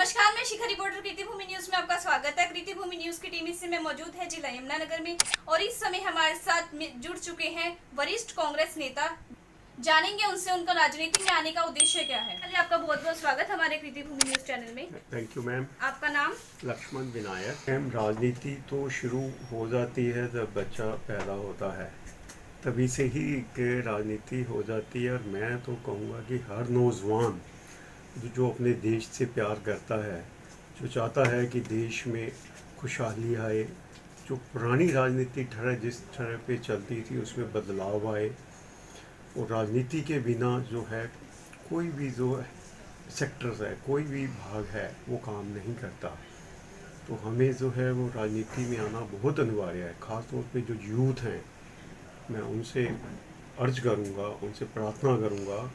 नमस्कार, मैं शिखा रिपोर्टर कृति भूमि न्यूज में आपका स्वागत है। कृति भूमि न्यूज की टीम इस समय मौजूद है जिला यमुनानगर में और इस समय हमारे साथ जुड़ चुके हैं वरिष्ठ कांग्रेस नेता। जानेंगे उनसे उनका राजनीति में आने का उद्देश्य क्या है। चलिए, आपका बहुत बहुत स्वागत हमारे कृति भूमि न्यूज चैनल में। Thank you ma'am. आपका नाम? लक्ष्मण विनायक। मैम, राजनीति तो शुरू हो जाती है जब बच्चा पैदा होता है, तभी से ही के राजनीति हो जाती है। और मैं तो कहूँगा कि हर नौजवान जो अपने देश से प्यार करता है, जो चाहता है कि देश में खुशहाली आए, जो पुरानी राजनीति जिस तरह पे चलती थी उसमें बदलाव आए, और राजनीति के बिना जो है कोई भी जो सेक्टर्स है, कोई भी भाग है, वो काम नहीं करता। तो हमें जो है वो राजनीति में आना बहुत अनिवार्य है। ख़ास तौर पे जो यूथ हैं, मैं उनसे अर्ज करूँगा, उनसे प्रार्थना करूँगा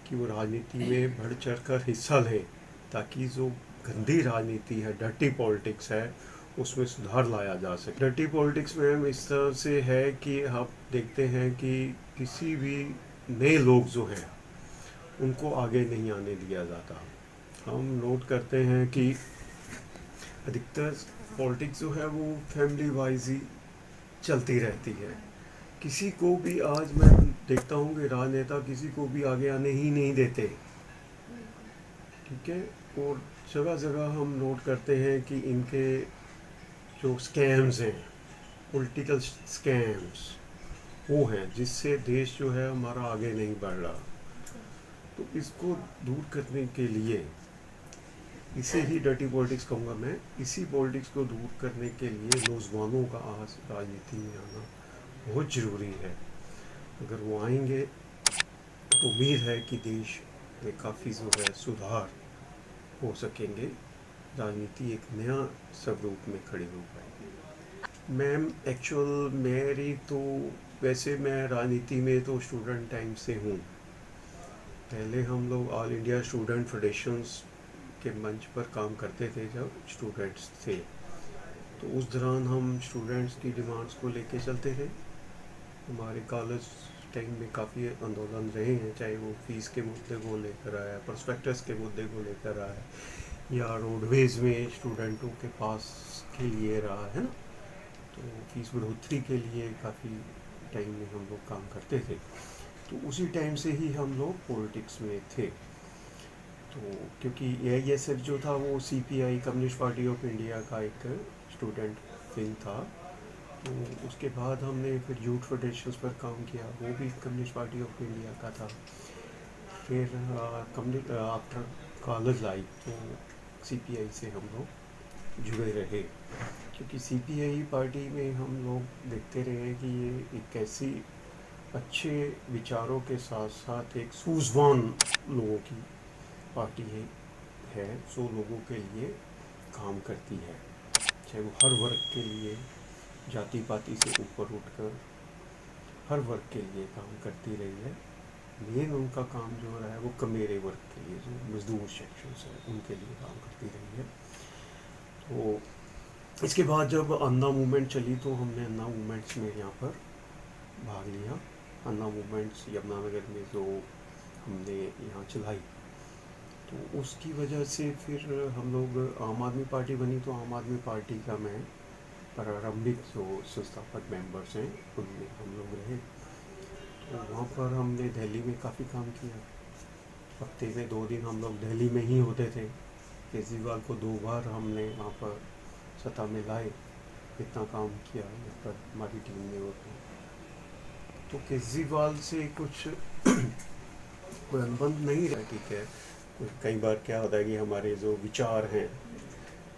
कि वो राजनीति में बढ़ चढ़ कर हिस्सा लें, ताकि जो गंदी राजनीति है, डर्टी पॉलिटिक्स है, उसमें सुधार लाया जा सके। डर्टी पॉलिटिक्स में हम इस तरह से है कि आप देखते हैं कि किसी भी नए लोग जो हैं उनको आगे नहीं आने दिया जाता। हम नोट करते हैं कि अधिकतर पॉलिटिक्स जो है वो फैमिली वाइज ही चलती रहती है। किसी को भी आज मैं देखता हूँ कि राजनेता किसी को भी आगे आने ही नहीं देते, ठीक है। और जगह जगह हम नोट करते हैं कि इनके जो स्कैम्स हैं, पॉलिटिकल स्कैम्स, वो हैं जिससे देश जो है हमारा आगे नहीं बढ़ रहा। तो इसको दूर करने के लिए, इसे ही डर्टी पॉलिटिक्स कहूँगा मैं, इसी पॉलिटिक्स को दूर करने के लिए नौजवानों का आज राजनीति में आना बहुत ज़रूरी है। अगर वो आएंगे तो उम्मीद है कि देश में काफ़ी जो है सुधार हो सकेंगे, राजनीति एक नया स्वरूप में खड़ी हो पाएगी। मैम, एक्चुअल मेरी तो वैसे मैं राजनीति में तो स्टूडेंट टाइम से हूँ। पहले हम लोग ऑल इंडिया स्टूडेंट फेडरेशंस के मंच पर काम करते थे जब स्टूडेंट्स थे, तो उस दौरान हम स्टूडेंट्स की डिमांड्स को लेके चलते थे। हमारे कॉलेज टाइम में काफ़ी आंदोलन रहे हैं, चाहे वो फीस के मुद्दे को लेकर आया, प्रोस्पेक्टस के मुद्दे को लेकर आया, या रोडवेज़ में स्टूडेंटों के पास के लिए रहा है ना, तो फीस बढ़ोतरी के लिए काफ़ी टाइम में हम लोग काम करते थे। तो उसी टाइम से ही हम लोग पॉलिटिक्स में थे। तो क्योंकि AISF जो था वो CPI, communist party of India का एक स्टूडेंट विंग था, तो उसके बाद हमने फिर यूथ फेडरेशंस पर काम किया, वो भी कम्युनिस्ट पार्टी ऑफ इंडिया का था। फिर आफ्टर कॉलेज लाइफ तो CPI से हम लोग जुड़े रहे, क्योंकि CPI पार्टी में हम लोग देखते रहे कि ये एक ऐसी अच्छे विचारों के साथ साथ एक सूझवान लोगों की पार्टी है जो लोगों के लिए काम करती है, चाहे वो हर वर्ग के लिए, जाति पाति से ऊपर उठकर हर वर्ग के लिए काम करती रही है। मेन उनका काम जो रहा है वो कमेरे वर्ग के लिए, जो मजदूर सेक्शंस हैं, उनके लिए काम करती रही है। तो इसके बाद जब अन्ना मूवमेंट चली तो हमने अन्ना मूवमेंट्स में यहाँ पर भाग लिया। अन्ना मूवमेंट्स यमुनानगर में जो हमने यहाँ चलाई, तो उसकी वजह से फिर हम लोग आम आदमी पार्टी बनी, तो आम आदमी पार्टी का मैं प्रारंभिक जो संस्थापक मेंबर्स हैं उनमें हम लोग रहे। तो वहाँ पर हमने दिल्ली में काफ़ी काम किया। हफ्ते में 2 दिन हम लोग दिल्ली में ही होते थे। केजरीवाल को 2 बार हमने वहाँ पर सत्ता में लाए, इतना काम किया यहाँ पर हमारी टीम ने। वो तो केजरीवाल से कुछ कोई अनुबंध नहीं रहा, ठीक है। कई बार क्या होता है कि हमारे जो विचार हैं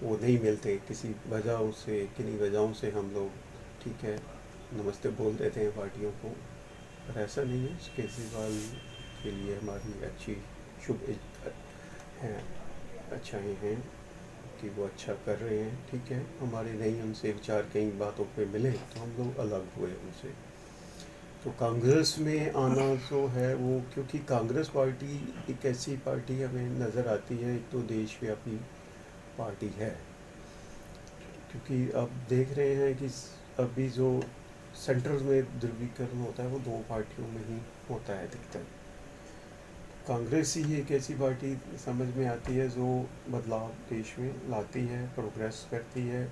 वो नहीं मिलते, किसी वजहों से, किन्हीं वजहों से हम लोग, ठीक है, नमस्ते बोल देते हैं पार्टियों को, पर ऐसा नहीं है। केजरीवाल के लिए हमारी अच्छी शुभ हैं, अच्छाएँ हैं कि वो अच्छा कर रहे हैं, ठीक है। हमारे नहीं उनसे विचार कई बातों पे मिले तो हम लोग अलग हुए उनसे। तो कांग्रेस में आना जो है वो, क्योंकि कांग्रेस पार्टी एक ऐसी पार्टी हमें नज़र आती है, एक तो देशव्यापी पार्टी है, क्योंकि अब देख रहे हैं कि अभी जो सेंटर में ध्रुवीकरण होता है वो 2 पार्टियों में ही होता है अधिकतर। कांग्रेस ही एक ऐसी पार्टी समझ में आती है जो बदलाव देश में लाती है, प्रोग्रेस करती है।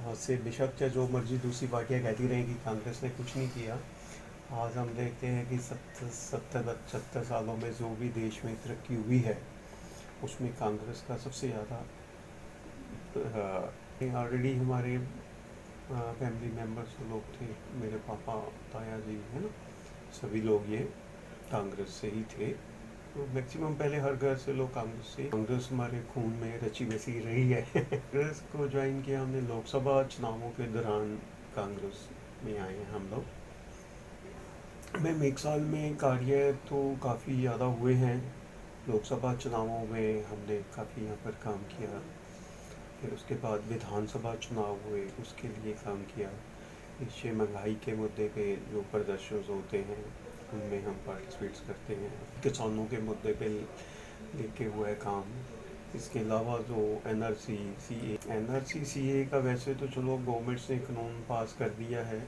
आज से बेशक चाहे जो मर्जी दूसरी पार्टियां कहती रहें कि कांग्रेस ने कुछ नहीं किया, आज हम देखते हैं कि 70-75 सालों में जो भी देश में तरक्की हुई है उसमें कांग्रेस का सबसे ज़्यादा। ऑलरेडी हमारे फैमिली मेम्बर्स लोग थे, मेरे पापा ताया जी है ना, सभी लोग ये कांग्रेस से ही थे। तो मैक्सिमम पहले हर घर से लोग कांग्रेस हमारे खून में रची बसी रही है। कांग्रेस को ज्वाइन किया हमने लोकसभा चुनावों के दौरान, कांग्रेस में आए हैं हम लोग। मैम 1 साल में कार्य तो काफ़ी ज़्यादा हुए हैं। लोकसभा चुनावों में हमने काफ़ी यहाँ पर काम किया, फिर उसके बाद विधानसभा चुनाव हुए, उसके लिए काम किया। इससे महंगाई के मुद्दे पे जो प्रदर्शन होते हैं उनमें हम पार्टिसिपेट्स करते हैं। किसानों के मुद्दे पे लेके हुआ है काम। इसके अलावा जो एनआरसी सीए का वैसे तो चलो गवर्नमेंट ने कानून पास कर दिया है,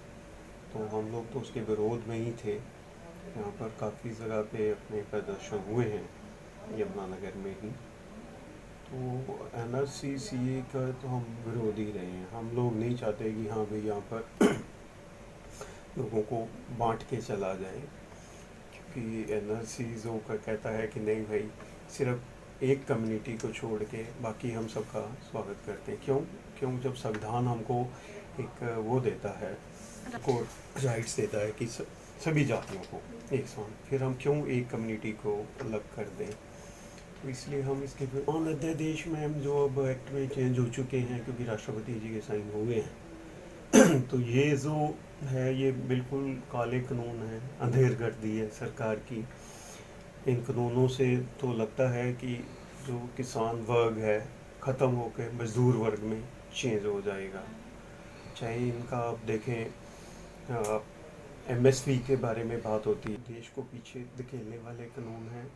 तो हम लोग तो उसके विरोध में ही थे। यहाँ पर काफ़ी जगह पे अपने प्रदर्शन हुए हैं, यमुनानगर में ही। तो एनआरसी सीए का तो हम विरोध ही रहे हैं। हम लोग नहीं चाहते कि हाँ भाई यहाँ पर लोगों को बांट के चला जाए, क्योंकि एनआरसी जो का कहता है कि नहीं भाई सिर्फ एक कम्युनिटी को छोड़ के बाकी हम सबका स्वागत करते हैं। क्यों जब संविधान हमको एक वो देता है, को राइट्स देता है कि सभी जातियों को एक समान, फिर हम क्यों एक कम्युनिटी को अलग कर दें। तो इसलिए हम इसके और अध्यादेश में हम जो अब एक्ट में चेंज हो चुके हैं, क्योंकि राष्ट्रपति जी के साइन हो गए हैं। तो ये जो है ये बिल्कुल काले कानून है, अंधेर कर दी है सरकार की। इन कानूनों से तो लगता है कि जो किसान वर्ग है ख़त्म होकर मजदूर वर्ग में चेंज हो जाएगा। चाहे इनका आप देखें, एमएसपी के बारे में बात होती है, देश को पीछे धकेलने वाले कानून हैं।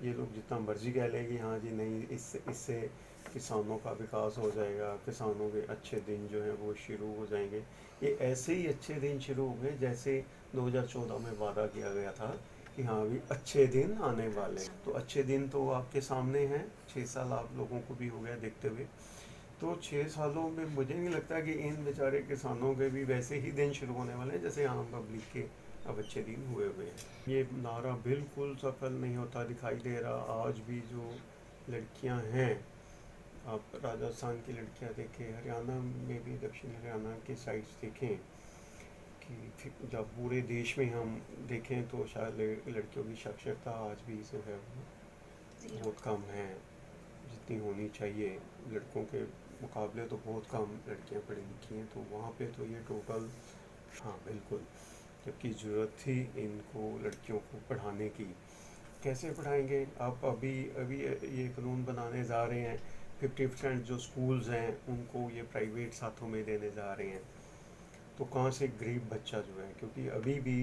ये लोग जितना मर्जी कह लें कि हाँ जी नहीं, इससे किसानों का विकास हो जाएगा, किसानों के अच्छे दिन जो हैं वो शुरू हो जाएंगे। ये ऐसे ही अच्छे दिन शुरू हो गए जैसे 2014 में वादा किया गया था कि हाँ भी अच्छे दिन आने वाले हैं। तो अच्छे दिन तो आपके सामने हैं, 6 साल आप लोगों को भी हो गया देखते हुए। तो 6 सालों में मुझे नहीं लगता कि इन बेचारे किसानों के भी वैसे ही दिन शुरू होने वाले हैं जैसे आम पब्लिक के अब अच्छे दिन हुए हुए हैं। ये नारा बिल्कुल सफल नहीं होता दिखाई दे रहा। आज भी जो लड़कियां हैं, आप राजस्थान की लड़कियां देखें, हरियाणा में भी दक्षिण हरियाणा के साइड्स देखें, कि जब पूरे देश में हम देखें तो शायद लड़कियों की साक्षरता आज भी जो है बहुत कम है, जितनी होनी चाहिए। लड़कों के मुकाबले तो बहुत कम लड़कियां पढ़ी लिखी हैं। तो वहाँ पे तो ये टोटल, हाँ बिल्कुल, जबकि ज़रूरत थी इनको लड़कियों को पढ़ाने की। कैसे पढ़ाएंगे आप? अभी ये कानून बनाने जा रहे हैं, 50% जो स्कूल्स हैं उनको ये प्राइवेट साथों में देने जा रहे हैं। तो कहाँ से गरीब बच्चा जो है, क्योंकि अभी भी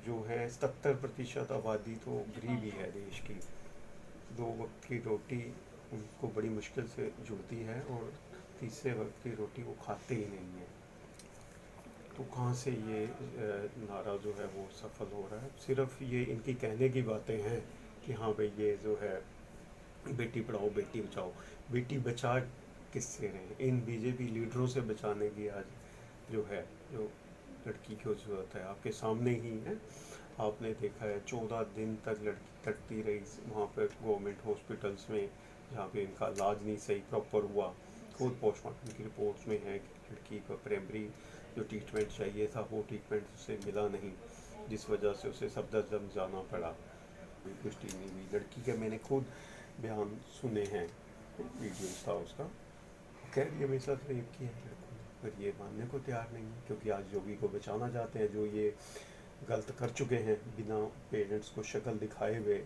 जो है 77% आबादी तो गरीब ही है देश की। 2 वक्त की रोटी उनको बड़ी मुश्किल से जुड़ती है और तीसरे वक्त की रोटी वो खाते ही नहीं है। तो कहाँ से ये नारा जो है वो सफल हो रहा है? सिर्फ ये इनकी कहने की बातें हैं कि हाँ भाई ये जो है बेटी पढ़ाओ बेटी बचाओ। बेटी बचा किससे रहे? इन बीजेपी लीडरों से बचाने की आज जो है, जो लड़की की ज़रूरत है आपके सामने ही है। आपने देखा है 14 दिन तक लड़की तड़पती रही वहाँ पर गवर्नमेंट हॉस्पिटल्स में, जहाँ पे इनका इलाज नहीं सही प्रॉपर हुआ। खुद पोस्टमार्टम की रिपोर्ट्स में है कि लड़की को प्राइमरी जो ट्रीटमेंट चाहिए था वो ट्रीटमेंट उसे मिला नहीं, जिस वजह से उसे सफदरजंग जाना पड़ा। पुष्टि नहीं हुई लड़की के, मैंने खुद बयान सुने हैं, वीडियोस था उसका। खैर ये मेरे साथ रेप किया है लड़कों ने, पर ये मानने को तैयार नहीं है, क्योंकि आज योगी को बचाना चाहते हैं जो ये गलत कर चुके हैं बिना पेरेंट्स को शक्ल दिखाए हुए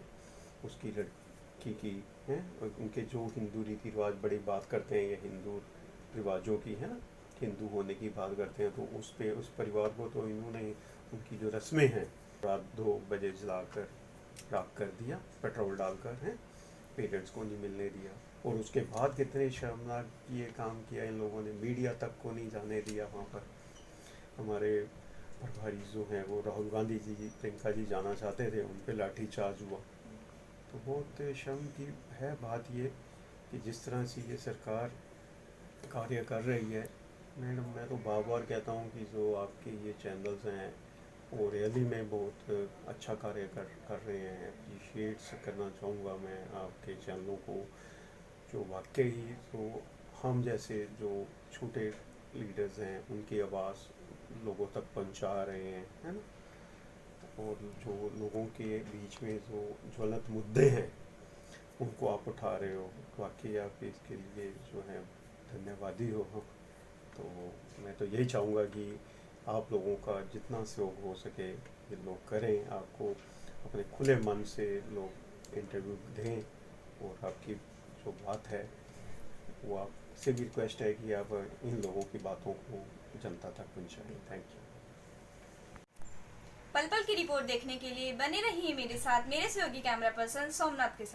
उसकी लड़की की हैं। और उनके जो हिंदू रीति रिवाज बड़ी बात करते हैं, ये हिंदू रिवाजों की है ना, हिंदू होने की बात करते हैं, तो उस परिवार को तो इन्होंने उनकी जो रस्में हैं रात 2 बजे जलाकर राख कर दिया, पेट्रोल डालकर, हैं, पेरेंट्स को नहीं मिलने दिया। और उसके बाद कितने शर्मनाक ये काम किया इन लोगों ने, मीडिया तक को नहीं जाने दिया वहाँ पर। हमारे प्रभारी जो हैं वो राहुल गांधी जी, प्रियंका जी जाना चाहते थे, उन पर लाठी चार्ज हुआ। तो बहुत शर्म की है बात ये कि जिस तरह से ये सरकार कार्य कर रही है। मैडम, मैं तो बार बार कहता हूँ कि जो आपके ये चैनल्स हैं वो रियली में बहुत अच्छा कार्य कर रहे हैं। अप्रिशिएट करना चाहूँगा मैं आपके चैनलों को, जो वाकई तो हम जैसे जो छोटे लीडर्स हैं उनकी आवाज़ लोगों तक पहुंचा रहे हैं, है ना। और जो लोगों के बीच में जो ज्वलंत मुद्दे हैं उनको आप उठा रहे हो, वाकई आप इसके लिए जो है धन्यवादी हो हम। तो मैं तो यही चाहूँगा कि आप लोगों का जितना सहयोग हो सके ये लोग करें, आपको अपने खुले मन से लोग इंटरव्यू दें। और आपकी जो बात है वो आपसे भी रिक्वेस्ट है कि आप इन लोगों की बातों को जनता तक पहुँचाएँ। Thank you. पल पल की रिपोर्ट देखने के लिए बने रहिए मेरे साथ, मेरे सहयोगी कैमरा पर्सन सोमनाथ के साथ।